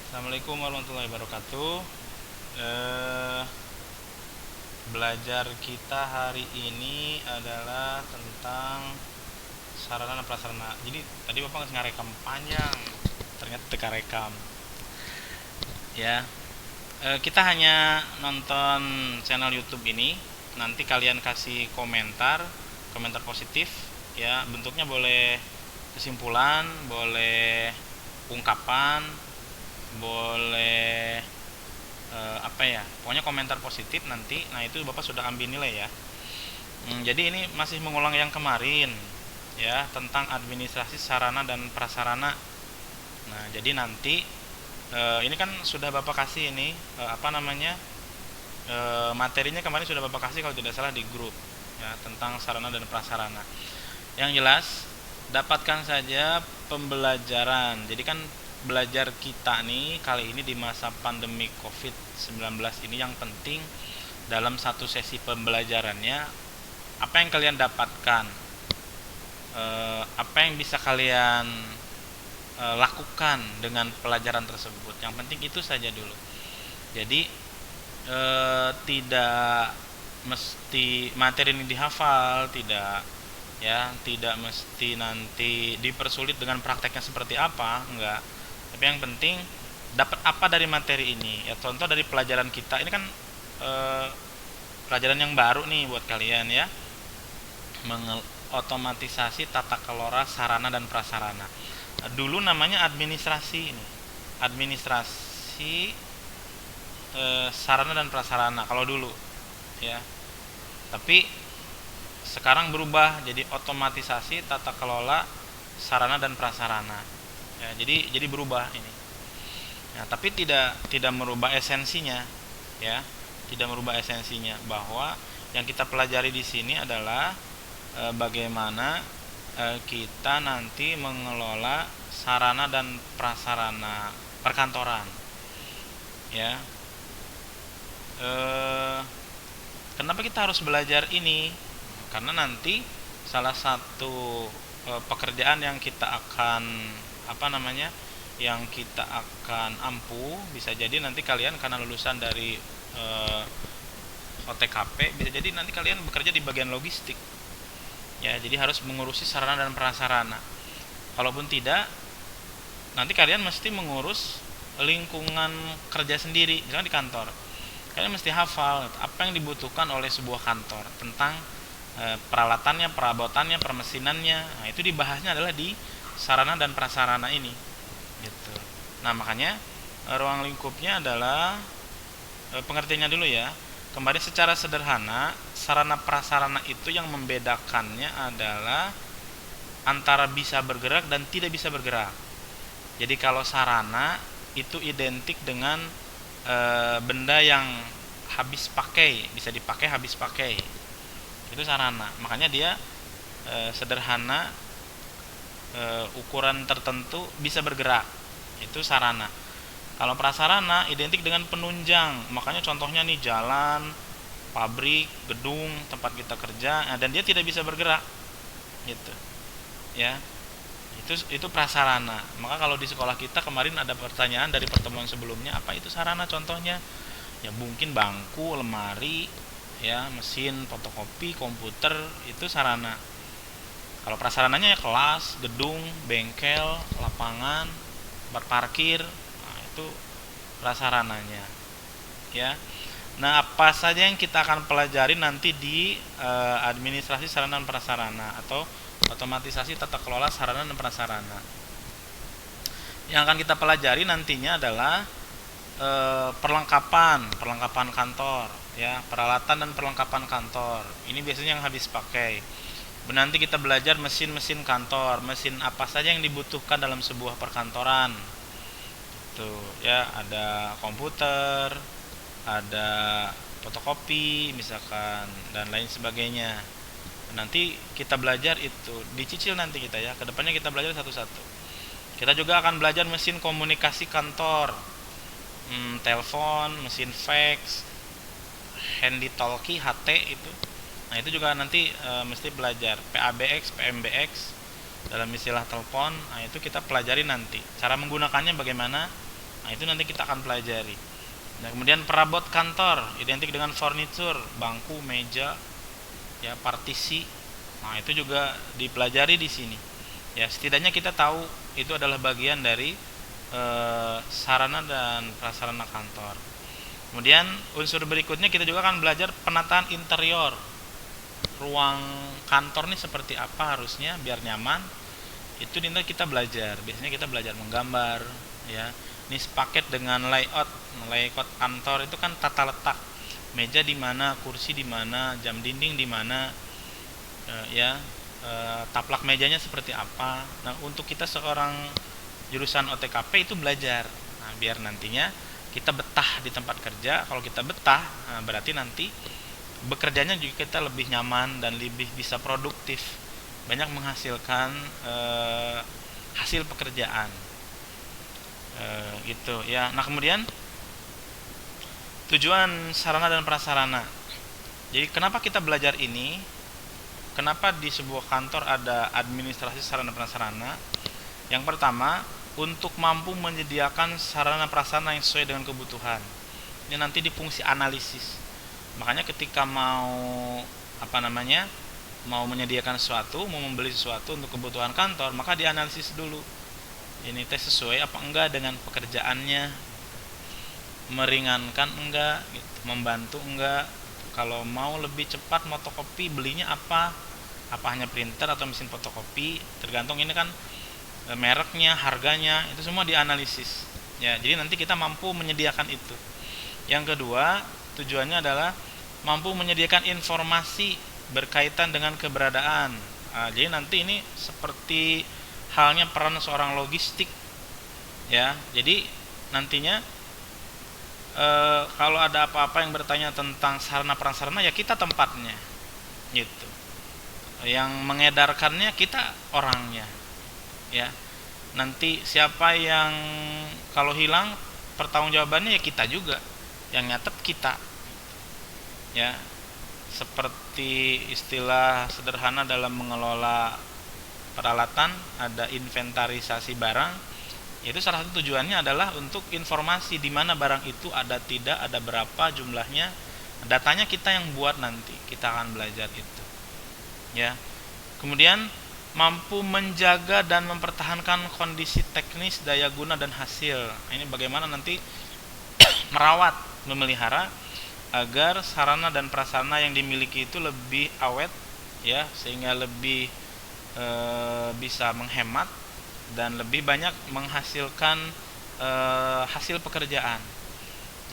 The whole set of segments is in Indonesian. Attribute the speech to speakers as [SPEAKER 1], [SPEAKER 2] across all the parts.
[SPEAKER 1] Assalamualaikum warahmatullahi wabarakatuh. Eh, Belajar kita hari ini adalah tentang sarana dan prasarana. Jadi tadi bapak nggak rekam panjang, ternyata teka rekam. Ya, kita hanya nonton channel YouTube ini. Nanti kalian kasih komentar, komentar positif. Ya, bentuknya boleh kesimpulan, boleh ungkapan, boleh apa ya, pokoknya komentar positif nanti. Nah, itu bapak sudah ambil nilai ya. Jadi ini masih mengulang yang kemarin ya, tentang administrasi sarana dan prasarana. Nah, jadi nanti ini kan sudah bapak kasih ini apa namanya, materinya kemarin sudah bapak kasih kalau tidak salah di grup ya, tentang sarana dan prasarana. Yang jelas dapatkan saja pembelajaran. Jadi kan belajar kita nih kali ini di masa pandemi COVID-19 ini, yang penting dalam satu sesi pembelajarannya apa yang kalian dapatkan, apa yang bisa kalian lakukan dengan pelajaran tersebut. Yang penting itu saja dulu. Jadi tidak mesti materi ini dihafal, tidak ya, tidak mesti nanti dipersulit dengan prakteknya seperti apa, enggak. Tapi yang penting dapat apa dari materi ini. Ya, contoh dari pelajaran kita ini kan pelajaran yang baru nih buat kalian ya, otomatisasi tata kelola sarana dan prasarana. Dulu namanya administrasi ini, administrasi sarana dan prasarana kalau dulu ya. Tapi sekarang berubah jadi otomatisasi tata kelola sarana dan prasarana ya, jadi berubah ini ya, tapi tidak merubah esensinya ya, tidak merubah esensinya bahwa yang kita pelajari di sini adalah bagaimana kita nanti mengelola sarana dan prasarana perkantoran ya. Kenapa kita harus belajar ini? Karena nanti salah satu pekerjaan yang kita akan apa namanya, yang kita akan ampuh, bisa jadi nanti kalian karena lulusan dari OTKP, bisa jadi nanti kalian bekerja di bagian logistik ya. Jadi harus mengurusi sarana dan prasarana. Kalaupun tidak, nanti kalian mesti mengurus lingkungan kerja sendiri, misalnya di kantor. Kalian mesti hafal apa yang dibutuhkan oleh sebuah kantor tentang peralatannya, perabotannya, permesinannya. Nah, itu dibahasnya adalah di sarana dan prasarana ini gitu. Nah, makanya ruang lingkupnya adalah pengertiannya dulu ya. Kembali secara sederhana, sarana prasarana itu yang membedakannya adalah antara bisa bergerak dan tidak bisa bergerak. Jadi kalau sarana itu identik dengan benda yang habis pakai, bisa dipakai habis pakai, itu sarana. Makanya dia sederhana, ukuran tertentu, bisa bergerak, itu sarana. Kalau prasarana identik dengan penunjang, makanya contohnya nih jalan, pabrik, gedung, tempat kita kerja, dan dia tidak bisa bergerak gitu ya. Itu prasarana. Maka kalau di sekolah kita kemarin ada pertanyaan dari pertemuan sebelumnya, apa itu sarana contohnya? Ya mungkin bangku, lemari ya, mesin fotokopi, komputer, itu sarana. Kalau prasarananya ya kelas, gedung, bengkel, lapangan, tempat parkir, nah itu prasarananya ya. Nah, apa saja yang kita akan pelajari nanti di administrasi sarana dan prasarana atau otomatisasi tata kelola sarana dan prasarana. Yang akan kita pelajari nantinya adalah perlengkapan kantor ya, peralatan dan perlengkapan kantor. Ini biasanya yang habis pakai. Nanti kita belajar mesin-mesin kantor, mesin apa saja yang dibutuhkan dalam sebuah perkantoran. Tuh ya, ada komputer, ada fotokopi misalkan, dan lain sebagainya. Nanti kita belajar itu, dicicil nanti kita ya, kedepannya kita belajar satu-satu. Kita juga akan belajar mesin komunikasi kantor, telepon, mesin fax, handy talkie, HT itu. Nah, itu juga nanti mesti belajar PABX, PMBX dalam istilah telepon. Nah, itu kita pelajari nanti. Cara menggunakannya bagaimana, Nah, itu nanti kita akan pelajari. Nah, kemudian perabot kantor identik dengan furniture, bangku, meja, ya, partisi. Nah, itu juga dipelajari di sini. Ya, setidaknya kita tahu itu adalah bagian dari sarana dan prasarana kantor. Kemudian unsur berikutnya kita juga akan belajar penataan interior. Ruang kantor ini seperti apa harusnya biar nyaman. Itu nanti kita belajar. Biasanya kita belajar menggambar, ya. Ini sepaket dengan layout. Layout kantor itu kan tata letak. Meja di mana, kursi di mana, jam dinding di mana, ya. Taplak mejanya seperti apa. Nah, untuk kita seorang jurusan OTKP itu belajar. Nah, biar nantinya kita betah di tempat kerja. Kalau kita betah, nah berarti nanti bekerjanya juga kita lebih nyaman dan lebih bisa produktif, banyak menghasilkan hasil pekerjaan, gitu ya. Nah, kemudian tujuan sarana dan prasarana. Jadi kenapa kita belajar ini? Kenapa di sebuah kantor ada administrasi sarana prasarana? Yang pertama, untuk mampu menyediakan sarana prasarana yang sesuai dengan kebutuhan. Ini nanti di fungsi analisis. Makanya ketika mau mau menyediakan sesuatu, mau membeli sesuatu untuk kebutuhan kantor, maka dianalisis dulu. Ini tes sesuai apa enggak dengan pekerjaannya, meringankan enggak, gitu, membantu enggak. Kalau mau lebih cepat fotokopi, belinya apa hanya printer atau mesin fotokopi, tergantung ini kan mereknya, harganya, itu semua dianalisis. Ya, jadi nanti kita mampu menyediakan itu. Yang kedua, tujuannya adalah mampu menyediakan informasi berkaitan dengan keberadaan. Nah, jadi nanti ini seperti halnya peran seorang logistik, ya. Jadi nantinya kalau ada apa-apa yang bertanya tentang sarana prasarana, ya kita tempatnya, gitu. Yang mengedarkannya kita orangnya, ya. Nanti siapa yang kalau hilang pertanggungjawabannya ya kita juga, yang nyatet kita, ya. Seperti istilah sederhana dalam mengelola peralatan, ada inventarisasi barang. Itu salah satu tujuannya adalah untuk informasi di mana barang itu ada, tidak ada, berapa jumlahnya. Datanya kita yang buat, nanti kita akan belajar itu, ya. Kemudian mampu menjaga dan mempertahankan kondisi teknis, daya guna dan hasil. Ini bagaimana nanti merawat, memelihara agar sarana dan prasarana yang dimiliki itu lebih awet, ya, sehingga lebih bisa menghemat dan lebih banyak menghasilkan hasil pekerjaan.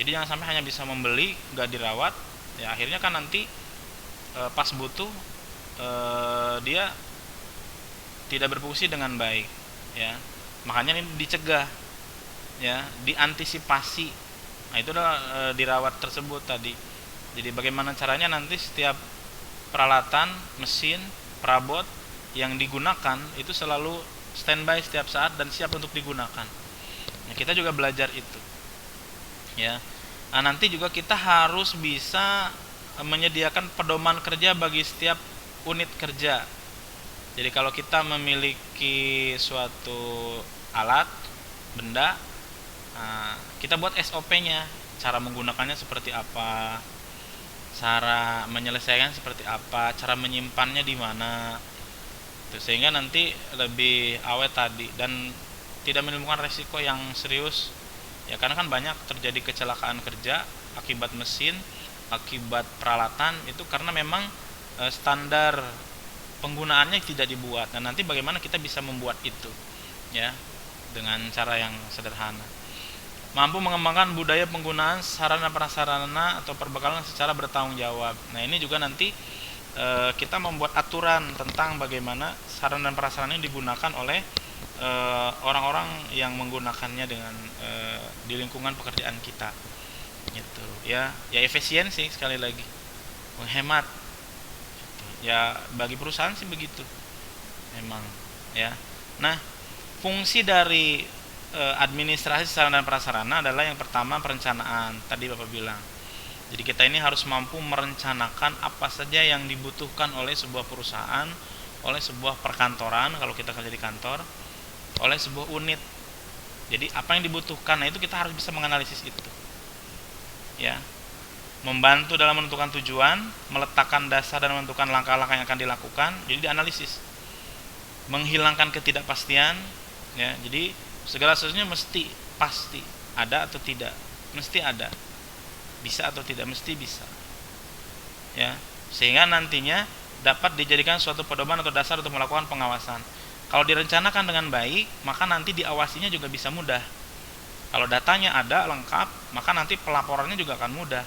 [SPEAKER 1] Jadi jangan sampai hanya bisa membeli, nggak dirawat, ya akhirnya kan nanti pas butuh dia tidak berfungsi dengan baik, ya. Makanya ini dicegah, ya, diantisipasi. Nah, itu adalah dirawat tersebut tadi. Jadi bagaimana caranya nanti setiap peralatan, mesin, perabot yang digunakan itu selalu standby setiap saat dan siap untuk digunakan. Nah, kita juga belajar itu, ya. Nah, nanti juga kita harus bisa menyediakan pedoman kerja bagi setiap unit kerja. Jadi kalau kita memiliki suatu alat, benda, kita buat SOP-nya, cara menggunakannya seperti apa, cara menyelesaikan seperti apa, cara menyimpannya di mana, sehingga nanti lebih awet tadi dan tidak menimbulkan resiko yang serius, ya, karena kan banyak terjadi kecelakaan kerja akibat mesin, akibat peralatan itu karena memang standar penggunaannya tidak dibuat. Dan nanti bagaimana kita bisa membuat itu, ya, dengan cara yang sederhana. Mampu mengembangkan budaya penggunaan sarana prasarana atau perbekalan secara bertanggung jawab. Nah, ini juga nanti kita membuat aturan tentang bagaimana sarana dan prasarana ini digunakan oleh orang-orang yang menggunakannya dengan di lingkungan pekerjaan kita, gitu, ya. Ya, efisiensi sekali lagi, menghemat, gitu. Ya, bagi perusahaan sih begitu memang, ya. Nah, fungsi dari administrasi sarana dan prasarana adalah yang pertama perencanaan, tadi Bapak bilang. Jadi kita ini harus mampu merencanakan apa saja yang dibutuhkan oleh sebuah perusahaan, oleh sebuah perkantoran kalau kita kerja di kantor, oleh sebuah unit, Jadi apa yang dibutuhkan, nah itu kita harus bisa menganalisis itu. Ya, membantu dalam menentukan tujuan, meletakkan dasar dan menentukan langkah-langkah yang akan dilakukan. Jadi dianalisis. Menghilangkan ketidakpastian, ya. Jadi segala sesuatunya mesti pasti, ada atau tidak, mesti ada. Bisa atau tidak, mesti bisa. Ya, sehingga nantinya dapat dijadikan suatu pedoman atau dasar untuk melakukan pengawasan. Kalau direncanakan dengan baik, maka nanti diawasinya juga bisa mudah. Kalau datanya ada lengkap, maka nanti pelaporannya juga akan mudah.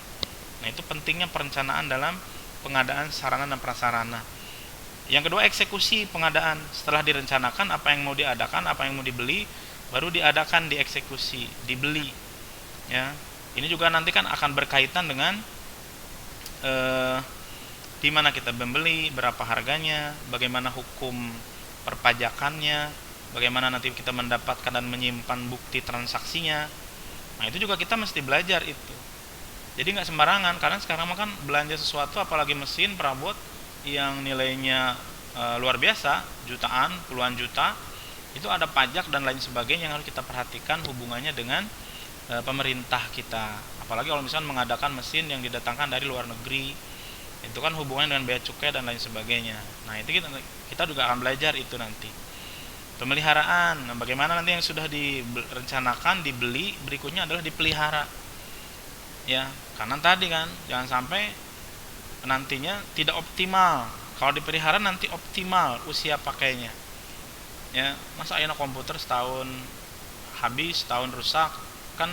[SPEAKER 1] Nah, itu pentingnya perencanaan dalam pengadaan sarana dan prasarana. Yang kedua, eksekusi pengadaan. Setelah direncanakan apa yang mau diadakan, apa yang mau dibeli, baru diadakan, dieksekusi, dibeli. Ya, ini juga nanti kan akan berkaitan dengan di mana kita membeli, berapa harganya, bagaimana hukum perpajakannya, bagaimana nanti kita mendapatkan dan menyimpan bukti transaksinya. Nah, itu juga kita mesti belajar itu. Jadi nggak sembarangan, karena sekarang kan belanja sesuatu, apalagi mesin, perabot yang nilainya luar biasa, jutaan, puluhan juta, itu ada pajak dan lain sebagainya yang harus kita perhatikan hubungannya dengan pemerintah kita. Apalagi kalau misalnya mengadakan mesin yang didatangkan dari luar negeri, itu kan hubungannya dengan bea cukai dan lain sebagainya. Nah, itu kita juga akan belajar itu nanti. Pemeliharaan, nah, bagaimana nanti yang sudah direncanakan dibeli, berikutnya adalah dipelihara. Ya, karena tadi kan jangan sampai nantinya tidak optimal. Kalau dipelihara nanti optimal usia pakainya. Ya, masa ayeuna komputer setahun habis, setahun rusak, kan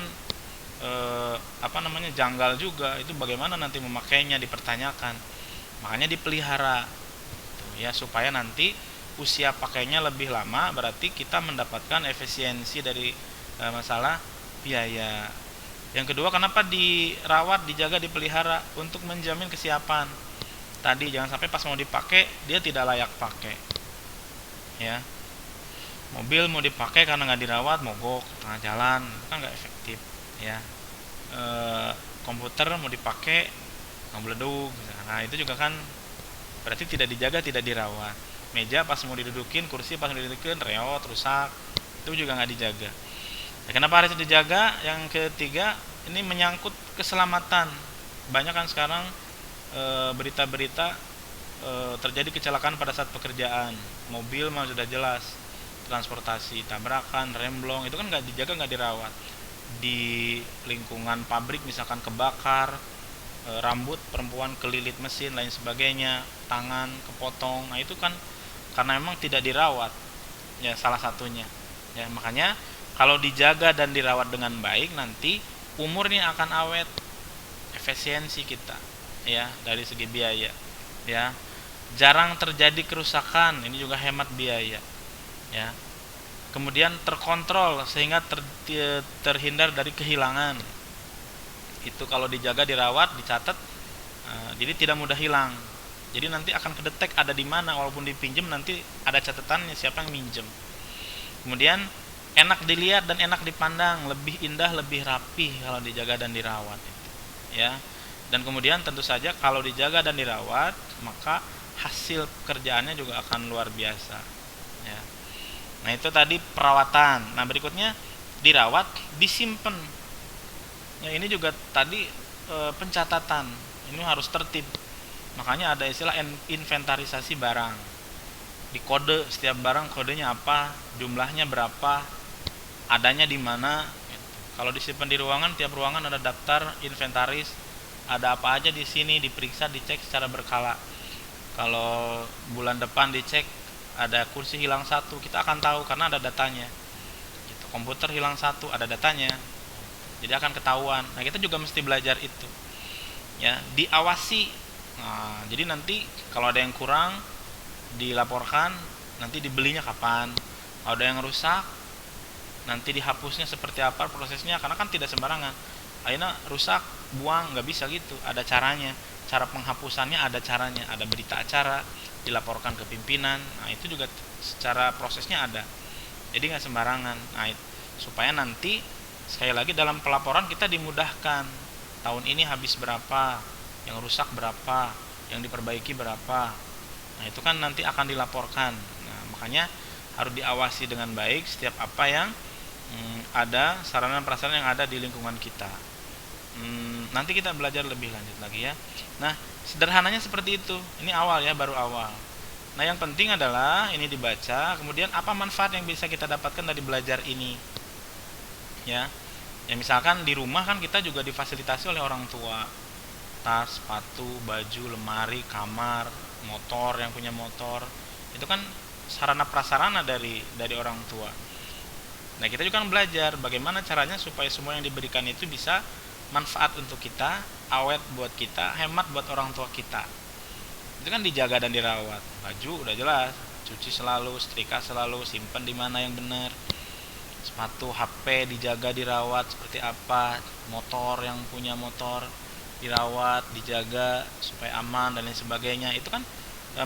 [SPEAKER 1] janggal juga. Itu bagaimana nanti memakainya, dipertanyakan. Makanya dipelihara. Ya, supaya nanti usia pakainya lebih lama, berarti kita mendapatkan efisiensi dari masalah biaya. Yang kedua, kenapa dirawat, dijaga, dipelihara? Untuk menjamin kesiapan. Tadi jangan sampai pas mau dipakai dia tidak layak pakai. Ya, mobil mau dipakai karena nggak dirawat, mogok tengah jalan, kan nggak efektif. Ya, komputer mau dipakai ngebeledug, nah itu juga kan berarti tidak dijaga, tidak dirawat. Meja pas mau didudukin, kursi pas mau didudukin reot, rusak, itu juga nggak dijaga. Ya, kenapa harus dijaga? Yang ketiga, ini menyangkut keselamatan. Banyak kan sekarang berita-berita terjadi kecelakaan pada saat pekerjaan. Mobil mah sudah jelas, transportasi, tabrakan, remblong, itu kan nggak dijaga, nggak dirawat. Di lingkungan pabrik misalkan kebakar, rambut perempuan kelilit mesin, lain sebagainya, tangan kepotong. Nah, itu kan karena memang tidak dirawat. Ya, salah satunya. Ya, makanya kalau dijaga dan dirawat dengan baik, nanti umurnya akan awet, efisiensi kita, ya, dari segi biaya, ya, jarang terjadi kerusakan, ini juga hemat biaya, ya, kemudian terkontrol sehingga terhindar dari kehilangan. Itu kalau dijaga, dirawat, dicatat, jadi tidak mudah hilang. Jadi nanti akan kedetek ada di mana, walaupun dipinjam nanti ada catatannya siapa yang minjem. Kemudian enak dilihat dan enak dipandang, lebih indah, lebih rapi kalau dijaga dan dirawat, ya. Dan kemudian tentu saja kalau dijaga dan dirawat, maka hasil pekerjaannya juga akan luar biasa, ya. Nah, itu tadi perawatan. Nah, berikutnya dirawat, disimpan. Ya, ini juga tadi pencatatan. Ini harus tertib. Makanya ada istilah inventarisasi barang. Di kode setiap barang, kodenya apa, jumlahnya berapa, adanya di mana. Kalau disimpan di ruangan, tiap ruangan ada daftar inventaris, ada apa aja di sini, diperiksa, dicek secara berkala. Kalau bulan depan dicek ada kursi hilang satu, kita akan tahu karena ada datanya. Gitu. Komputer hilang satu, ada datanya. Jadi akan ketahuan. Nah, kita juga mesti belajar itu. Ya, diawasi. Nah, jadi nanti kalau ada yang kurang dilaporkan, nanti dibelinya kapan. Kalau ada yang rusak, nanti dihapusnya seperti apa prosesnya, karena kan tidak sembarangan. Akhirnya rusak, buang, nggak bisa gitu. Ada caranya. Cara penghapusannya ada caranya, ada berita acara, dilaporkan ke pimpinan. Nah, itu juga secara prosesnya ada. Jadi nggak sembarangan. Nah, supaya nanti sekali lagi dalam pelaporan kita dimudahkan. Tahun ini habis berapa, yang rusak berapa, yang diperbaiki berapa. Nah, itu kan nanti akan dilaporkan. Nah, makanya harus diawasi dengan baik setiap apa yang ada sarana dan prasarana yang ada di lingkungan kita. Nanti kita belajar lebih lanjut lagi ya. Nah, sederhananya seperti itu. Ini awal ya, baru awal. Nah, yang penting adalah ini dibaca, kemudian apa manfaat yang bisa kita dapatkan dari belajar ini. Ya. Ya misalkan di rumah kan kita juga difasilitasi oleh orang tua. Tas, sepatu, baju, lemari, kamar, motor yang punya motor. Itu kan sarana prasarana dari orang tua. Nah, kita juga kan belajar bagaimana caranya supaya semua yang diberikan itu bisa manfaat untuk kita, awet buat kita, hemat buat orang tua kita. Itu kan dijaga dan dirawat. Baju udah jelas, cuci selalu, setrika selalu, simpan di mana yang benar. Sepatu, HP dijaga, dirawat seperti apa, motor yang punya motor dirawat, dijaga supaya aman dan lain sebagainya. Itu kan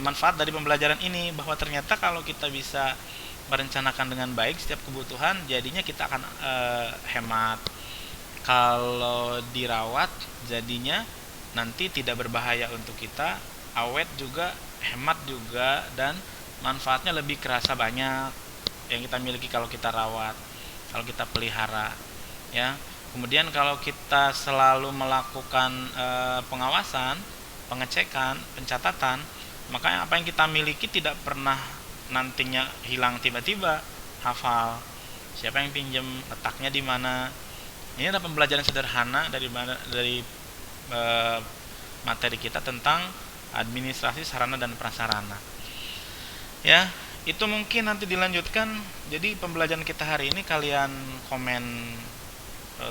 [SPEAKER 1] manfaat dari pembelajaran ini, bahwa ternyata kalau kita bisa merencanakan dengan baik setiap kebutuhan, jadinya kita akan hemat. Kalau dirawat, jadinya nanti tidak berbahaya untuk kita, awet juga, hemat juga, dan manfaatnya lebih kerasa banyak yang kita miliki kalau kita rawat, kalau kita pelihara ya. Kemudian kalau kita selalu melakukan pengawasan, pengecekan, pencatatan, maka apa yang kita miliki tidak pernah nantinya hilang tiba-tiba. Hafal siapa yang pinjam, letaknya di mana. Ini adalah pembelajaran sederhana dari materi kita tentang administrasi sarana dan prasarana. Ya, itu mungkin nanti dilanjutkan. Jadi pembelajaran kita hari ini kalian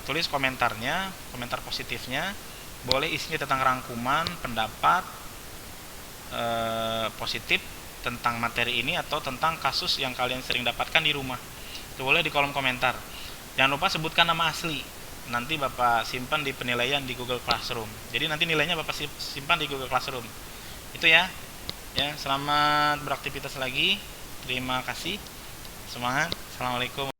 [SPEAKER 1] tulis komentarnya, komentar positifnya. Boleh isinya tentang rangkuman, pendapat positif tentang materi ini atau tentang kasus yang kalian sering dapatkan di rumah. Itu boleh di kolom komentar. Jangan lupa sebutkan nama asli. Nanti Bapak simpan di penilaian di Google Classroom. Jadi nanti nilainya Bapak simpan di Google Classroom. Itu ya. Ya, selamat beraktivitas lagi. Terima kasih. Semangat. Assalamualaikum.